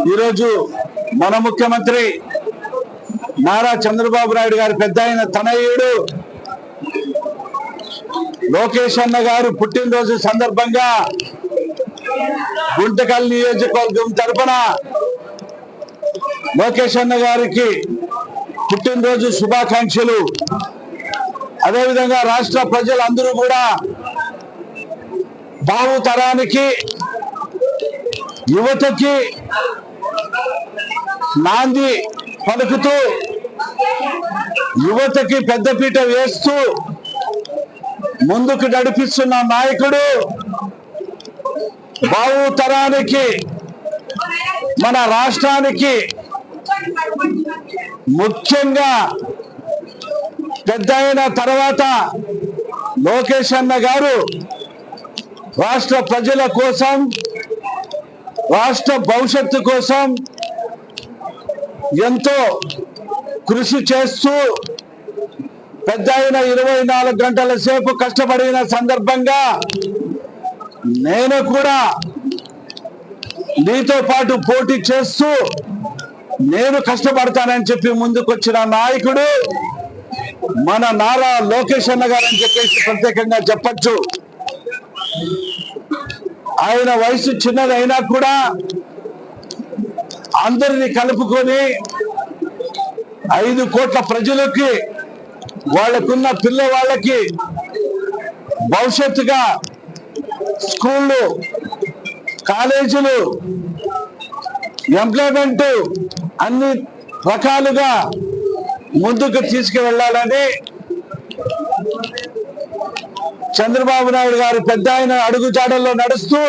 ఈరోజు మన ముఖ్యమంత్రి నారా చంద్రబాబు నాయుడు గారి పెద్దాయన తనయుడు లోకేష్ అన్న గారు పుట్టినరోజు సందర్భంగా గుంటకల్ నియోజకవర్గం తరపున లోకేష్ అన్న గారికి పుట్టినరోజు శుభాకాంక్షలు. అదేవిధంగా రాష్ట్ర ప్రజలందరూ కూడా భావితరానికి యువతకి నాంది పలుకుతూ యువతకి పెద్దపీట వేస్తూ ముందుకు నడిపిస్తున్న నాయకుడు, భావితరానికి మన రాష్ట్రానికి ముఖ్యంగా పెద్దయిన తర్వాత లోకేష్ అన్న గారు రాష్ట్ర ప్రజల కోసం, రాష్ట్ర భవిష్యత్తు కోసం ఎంతో కృషి చేస్తూ పెద్దయిన 24 గంటల సేపు కష్టపడిన సందర్భంగా నేను కూడా నీతో పాటు పోటీ చేస్తూ నేను కష్టపడతానని చెప్పి ముందుకొచ్చిన నాయకుడు మన నారా లోకేష్ అన్న గారు అని చెప్పేసి ప్రత్యేకంగా చెప్పచ్చు. ఆయన వయసు చిన్నదైనా కూడా అందరినీ కలుపుకొని 5 కోట్ల ప్రజలకి, వాళ్ళకున్న పిల్లవాళ్ళకి భవిష్యత్తుగా స్కూళ్ళు, కాలేజీలు, ఎంప్లాయ్మెంట్ అన్ని రకాలుగా ముందుకు తీసుకువెళ్ళాలని చంద్రబాబు నాయుడు గారు పెద్ద ఆయన అడుగుజాడల్లో నడుస్తూ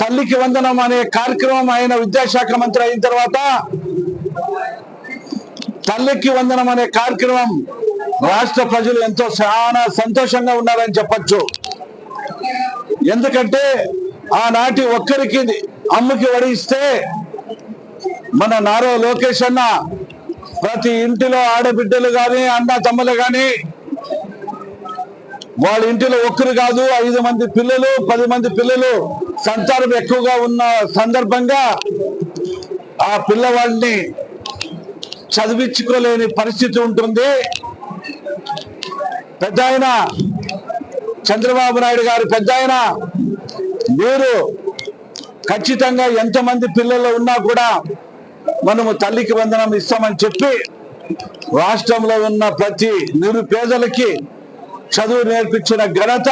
తల్లికి వందనం అనే కార్యక్రమం, ఆయన విద్యాశాఖ మంత్రి అయిన తర్వాత తల్లికి వందనం అనే కార్యక్రమం రాష్ట్ర ప్రజలు ఎంతో చాలా సంతోషంగా ఉన్నారని చెప్పచ్చు. ఎందుకంటే ఆనాటి ఒక్కరికి అమ్మకి వడిస్తే మన నారా లోకేష్ అన్న ప్రతి ఇంటిలో ఆడబిడ్డలు కానీ, అన్న తమ్ములు కానీ, వాళ్ళ ఇంటిలో ఒక్కరు కాదు 5 మంది పిల్లలు, 10 మంది పిల్లలు సంతానం ఎక్కువగా ఉన్న సందర్భంగా ఆ పిల్లవాడిని చదివించుకోలేని పరిస్థితి ఉంటుంది. పెద్దాయన చంద్రబాబు నాయుడు గారు పెద్దాయన మీరు ఖచ్చితంగా ఎంతమంది పిల్లలు ఉన్నా కూడా మనము తల్లికి వందనం ఇస్తామని చెప్పి రాష్ట్రంలో ఉన్న ప్రతి నిరుపేదలకి చదువు నేర్పించిన ఘనత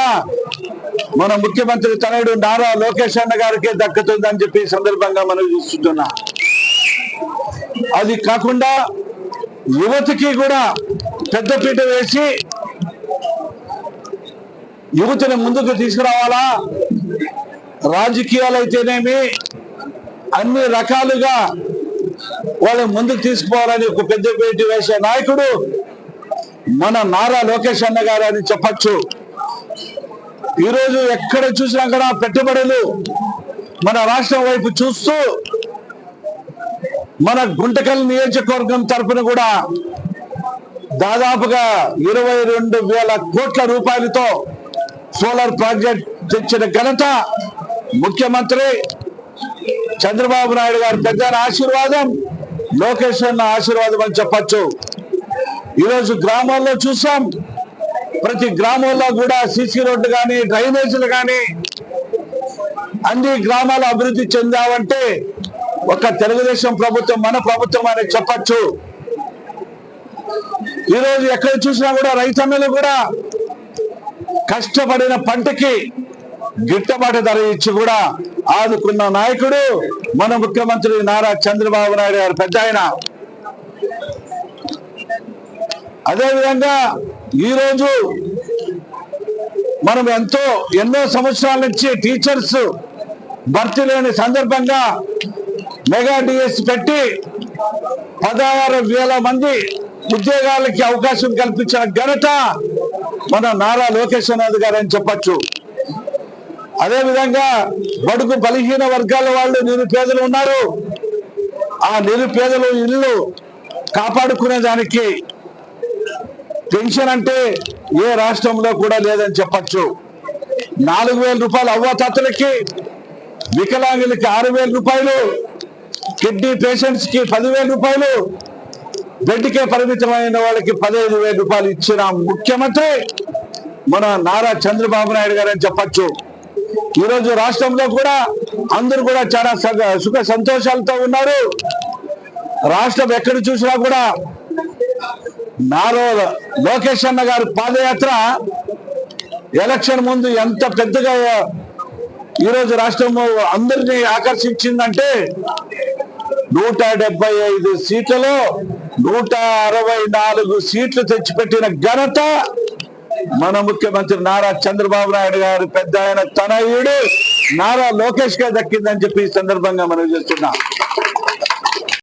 మన ముఖ్యమంత్రి తనయుడు నారా లోకేష్ అన్న గారికి దక్కుతుందని చెప్పి సందర్భంగా మనం చూస్తున్నా. అది కాకుండా యువతకి కూడా పెద్దపీట వేసి యువతని ముందుకు తీసుకురావాలా, రాజకీయాలు అయితేనేమి అన్ని రకాలుగా వాళ్ళని ముందుకు తీసుకుపోవాలని ఒక పెద్దపీట వేసే నాయకుడు మన నారా లోకేష్ అన్న గారు అని చెప్పచ్చు. ఈరోజు ఎక్కడ చూసినా కూడా పెట్టుబడులు మన రాష్ట్రం వైపు చూస్తూ మన గుంటకల్ నియోజకవర్గం తరఫున కూడా దాదాపుగా 22,000 కోట్ల రూపాయలతో సోలార్ ప్రాజెక్ట్ తెచ్చిన ఘనత ముఖ్యమంత్రి చంద్రబాబు నాయుడు గారి పెద్ద ఆశీర్వాదం, లోకేష్ అన్న ఆశీర్వాదం అని చెప్పచ్చు. ఈరోజు గ్రామాల్లో చూసాం, ప్రతి గ్రామంలో కూడా సీసీ రోడ్లు కానీ, డ్రైనేజీలు కానీ అన్ని గ్రామాలు అభివృద్ధి చెందావంటే ఒక తెలుగుదేశం ప్రభుత్వం, మన ప్రభుత్వం అని చెప్పచ్చు. ఈరోజు ఎక్కడ చూసినా కూడా రైతన్నలు కూడా కష్టపడిన పంటకి గిట్టుబాటు ధర ఇచ్చి కూడా ఆదుకున్న నాయకుడు మన ముఖ్యమంత్రి నారా చంద్రబాబు నాయుడు గారు పెద్దాయన. అదేవిధంగా ఈరోజు మనం ఎన్నో సంవత్సరాల నుంచి టీచర్స్ భర్తీ లేని సందర్భంగా మెగా డిఎస్ పెట్టి 16,000 మంది ఉద్యోగాలకి అవకాశం కల్పించిన ఘనత మన నారా లోకేష్ అన్న గారు అని చెప్పచ్చు. అదేవిధంగా బడుగు బలహీన వర్గాల వాళ్ళు నిరుపేదలు ఉన్నారు. ఆ నిరుపేదలు ఇల్లు కాపాడుకునే దానికి పెన్షన్ అంటే ఏ రాష్ట్రంలో కూడా లేదని చెప్పచ్చు. 4,000 రూపాయలు అవ్వాతాతలకి వికలాంగులకి 6,000 రూపాయలు, కిడ్నీ పేషెంట్స్ కి 10,000 రూపాయలు, బెడ్కే పరిమితమైన వాళ్ళకి 15,000 రూపాయలు ఇచ్చిన ముఖ్యమంత్రి మన నారా చంద్రబాబు నాయుడు గారు అని చెప్పచ్చు. ఈరోజు రాష్ట్రంలో కూడా అందరూ కూడా చాలా సుఖ సంతోషాలతో ఉన్నారు. రాష్ట్రం ఎక్కడ చూసినా కూడా నారా లోకేష్ అన్న గారు పాదయాత్ర ఎలక్షన్ ముందు ఎంత పెద్దగా ఈరోజు రాష్ట్రం అందరినీ ఆకర్షించిందంటే 175 సీట్లలో 164 సీట్లు తెచ్చిపెట్టిన ఘనత మన ముఖ్యమంత్రి నారా చంద్రబాబు నాయుడు గారు పెద్ద ఆయన తనయుడు నారా లోకేష్ గారు దక్కిందని చెప్పి ఈ సందర్భంగా మనం చేస్తున్నాం.